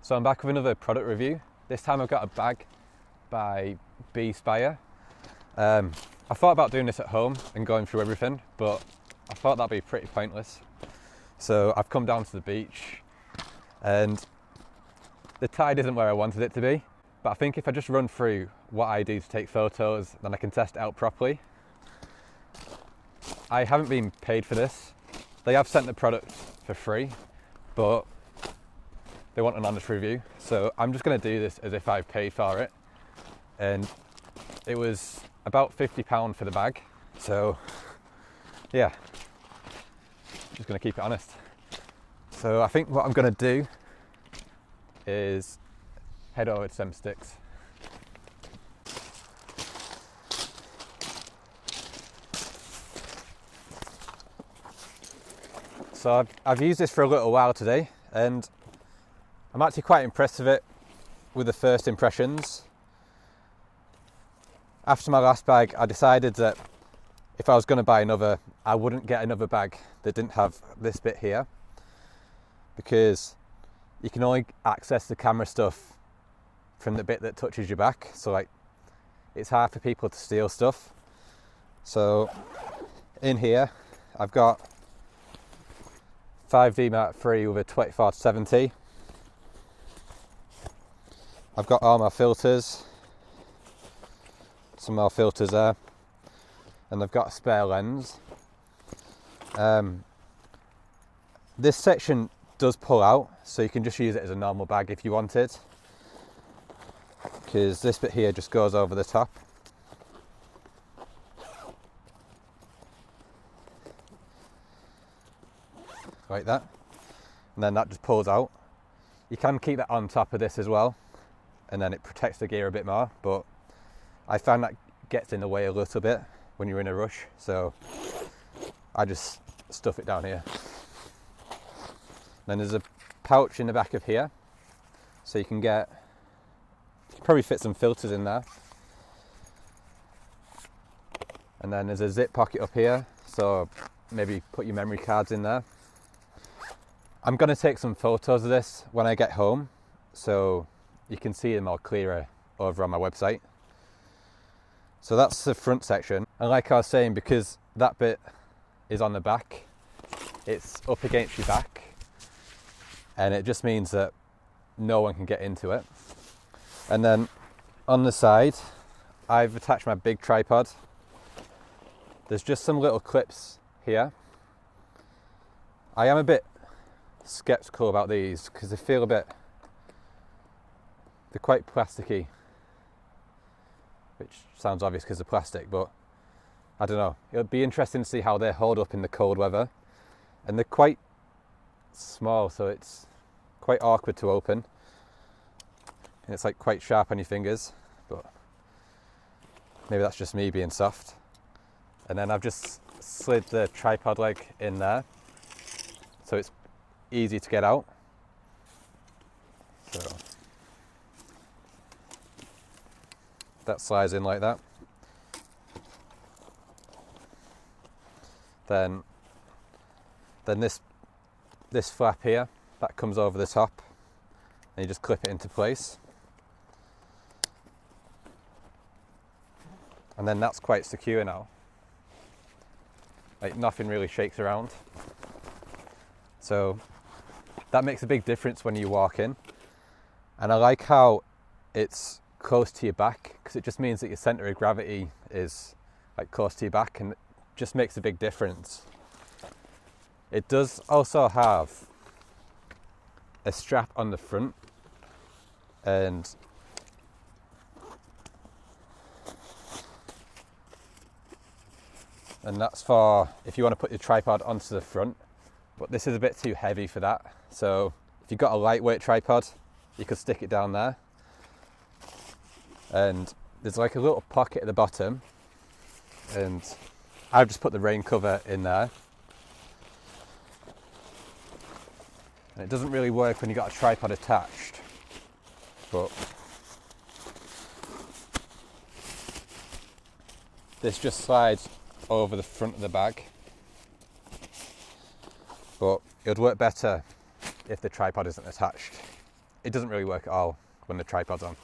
So I'm back with another product review. This time I've got a bag by Beaspire. I thought about doing this at home and going through everything, but I thought that'd be pretty pointless. So I've come down to the beach and the tide isn't where I wanted it to be, but I think if I just run through what I do to take photos, then I can test it out properly. I haven't been paid for this. They have sent the product for free, but they want an honest review. So I'm just going to do this as if I've paid for it. And it was about £50 for the bag. So yeah, just going to keep it honest. So I think what I'm going to do is head over to some sticks. So I've used this for a little while today, and I'm actually quite impressed with it with the first impressions. After my last bag, I decided that if I was going to buy another, I wouldn't get another bag that didn't have this bit here, because you can only access the camera stuff from the bit that touches your back. So like, it's hard for people to steal stuff. So in here, I've got 5D Mark III with a 24-70. I've got all my filters, some more filters there, and I've got a spare lens. This section does pull out, so you can just use it as a normal bag if you wanted, because this bit here just goes over the top. Like that, and then that just pulls out. You can keep that on top of this as well, and then it protects the gear a bit more, but I find that gets in the way a little bit when you're in a rush, so I just stuff it down here. Then there's a pouch in the back of here, so you can probably fit some filters in there. And then there's a zip pocket up here, so maybe put your memory cards in there. I'm going to take some photos of this when I get home, so you can see them all clearer over on my website. So that's the front section, and like I was saying, because that bit is on the back, it's up against your back, and it just means that no one can get into it. And then on the side, I've attached my big tripod. There's just some little clips here. I am a bit skeptical about these because they feel they're quite plasticky, which sounds obvious because they're plastic, but I don't know. It'll be interesting to see how they hold up in the cold weather, and they're quite small, so it's quite awkward to open, and it's like quite sharp on your fingers, but maybe that's just me being soft. And then I've just slid the tripod leg in there, so it's easy to get out. So that slides in like that. Then this flap here, that comes over the top, and you just clip it into place. And then that's quite secure now. Like, nothing really shakes around. So that makes a big difference when you walk in. And I like how it's close to your back, because it just means that your center of gravity is like close to your back, and it just makes a big difference. It does also have a strap on the front, and that's for if you want to put your tripod onto the front, but this is a bit too heavy for that. So if you've got a lightweight tripod, you could stick it down there. And there's like a little pocket at the bottom, and I've just put the rain cover in there. And it doesn't really work when you've got a tripod attached, but this just slides over the front of the bag. But it would work better if the tripod isn't attached. it doesn't really work at all when the tripod's on.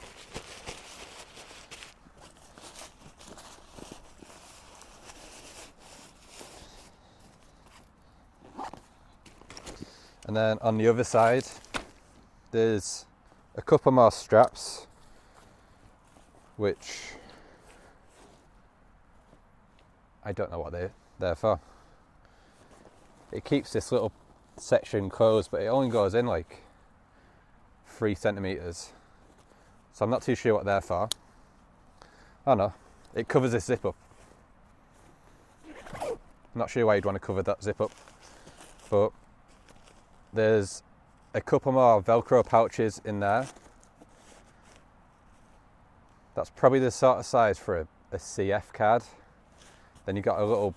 And then on the other side, there's a couple more straps, which I don't know what they're for. It keeps this little section closed, but it only goes in like 3 centimeters. So I'm not too sure what they're for. Oh no, it covers this zip up. I'm not sure why you'd want to cover that zip up, but there's a couple more Velcro pouches in there. That's probably the sort of size for a CF card. Then you've got a little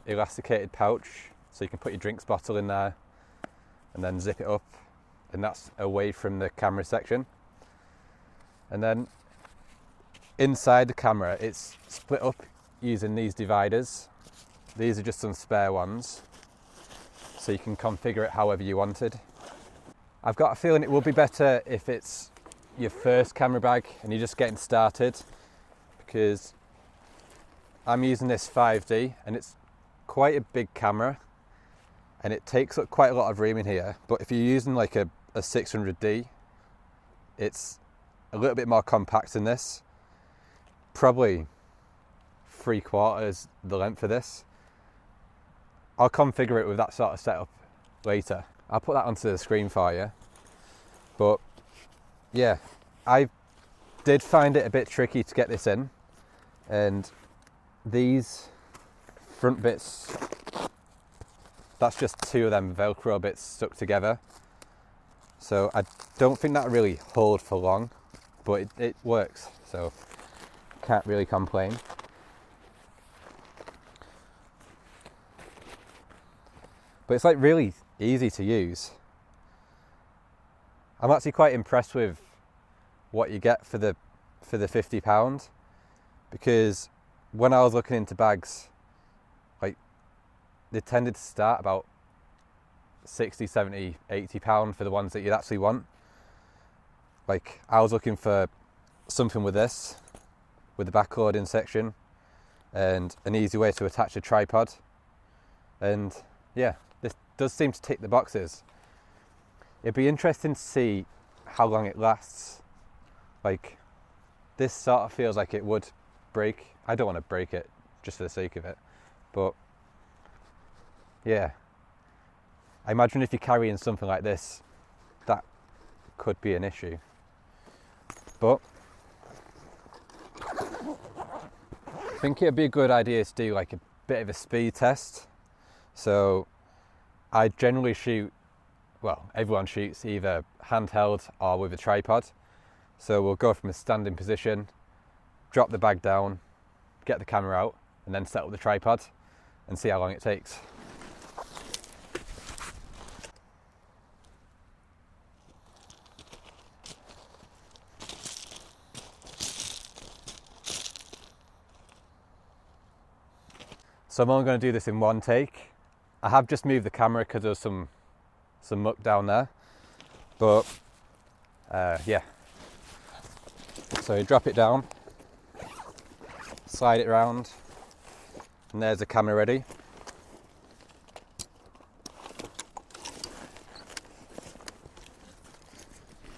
elasticated pouch, so you can put your drinks bottle in there and then zip it up, and that's away from the camera section. And then inside the camera, it's split up using these dividers. These are just some spare ones, so you can configure it however you wanted. I've got a feeling it will be better if it's your first camera bag and you're just getting started, because I'm using this 5D and it's quite a big camera and it takes up quite a lot of room in here. But if you're using like a 600D, it's a little bit more compact than this, probably 3/4 the length of this. I'll configure it with that sort of setup later. I'll put that onto the screen for you. But yeah, I did find it a bit tricky to get this in, and these front bits, that's just 2 of them Velcro bits stuck together. So I don't think that'll really hold for long, but it works, so can't really complain. But it's like really easy to use. I'm actually quite impressed with what you get for the £50, because when I was looking into bags, like, they tended to start about 60, 70, £80 for the ones that you'd actually want. Like, I was looking for something with this, with the backloading section and an easy way to attach a tripod, and yeah, this does seem to tick the boxes. It'd be interesting to see how long it lasts. Like, this sort of feels like it would break. I don't want to break it just for the sake of it, but yeah, I imagine if you're carrying something like this, that could be an issue. But I think it'd be a good idea to do like a bit of a speed test. So I generally shoot, well, everyone shoots either handheld or with a tripod. So we'll go from a standing position, drop the bag down, get the camera out, and then set up the tripod and see how long it takes. So I'm only going to do this in one take. I have just moved the camera because there's some muck down there, but yeah. So you drop it down, slide it around, and there's the camera ready.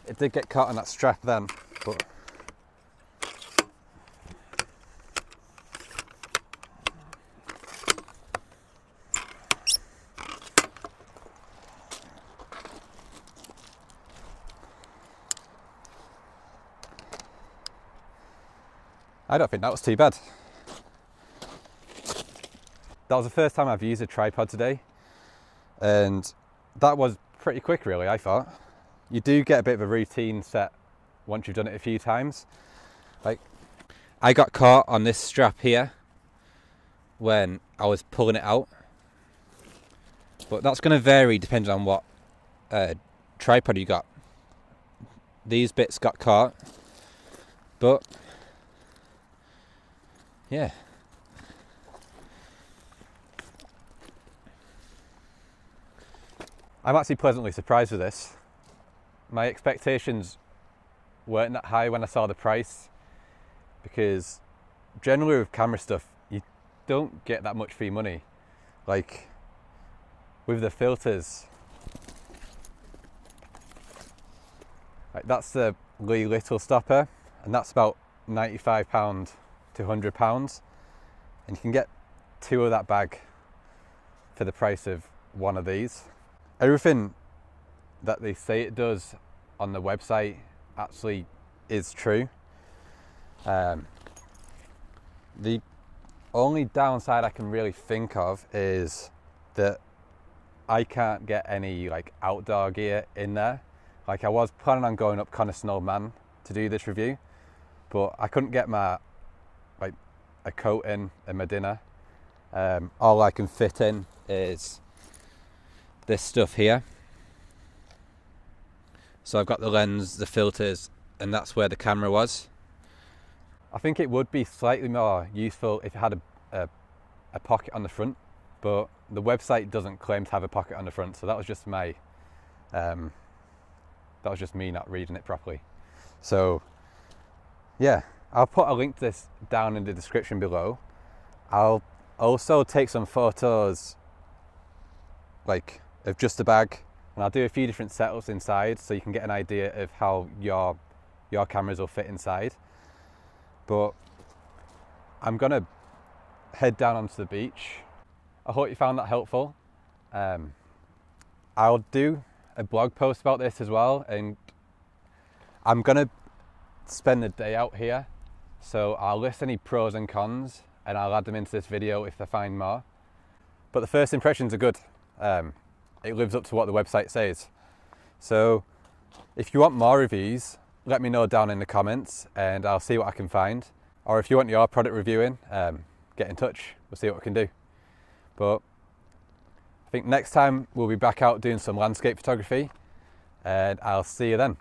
It did get caught on that strap then, but I don't think that was too bad. That was the first time I've used a tripod today, and that was pretty quick really, I thought. You do get a bit of a routine set once you've done it a few times. Like, I got caught on this strap here when I was pulling it out, but that's going to vary depending on what tripod you got. These bits got caught, but yeah. I'm actually pleasantly surprised with this. my expectations weren't that high when I saw the price, because generally with camera stuff you don't get that much for your money. Like with the filters, like that's the Lee Little stopper, and that's about £95 to £100, and you can get 2 of that bag for the price of 1 of these. Everything that they say it does on the website actually is true. The only downside I can really think of is that I can't get any like outdoor gear in there. Like I was planning on going up Conisnold Man to do this review, but I couldn't get my like a coat in and my dinner. All I can fit in is this stuff here. So I've got the lens, the filters, and that's where the camera was. I think it would be slightly more useful if it had a pocket on the front, but the website doesn't claim to have a pocket on the front, so that was just me not reading it properly. So yeah, I'll put a link to this down in the description below. I'll also take some photos like of just the bag, and I'll do a few different setups inside so you can get an idea of how your cameras will fit inside. But I'm gonna head down onto the beach. I hope you found that helpful. I'll do a blog post about this as well, and I'm gonna spend the day out here, so I'll list any pros and cons and I'll add them into this video if I find more. But the first impressions are good. It lives up to what the website says. So if you want more reviews, let me know down in the comments and I'll see what I can find. Or if you want your product reviewing, get in touch, we'll see what we can do. But I think next time we'll be back out doing some landscape photography, and I'll see you then.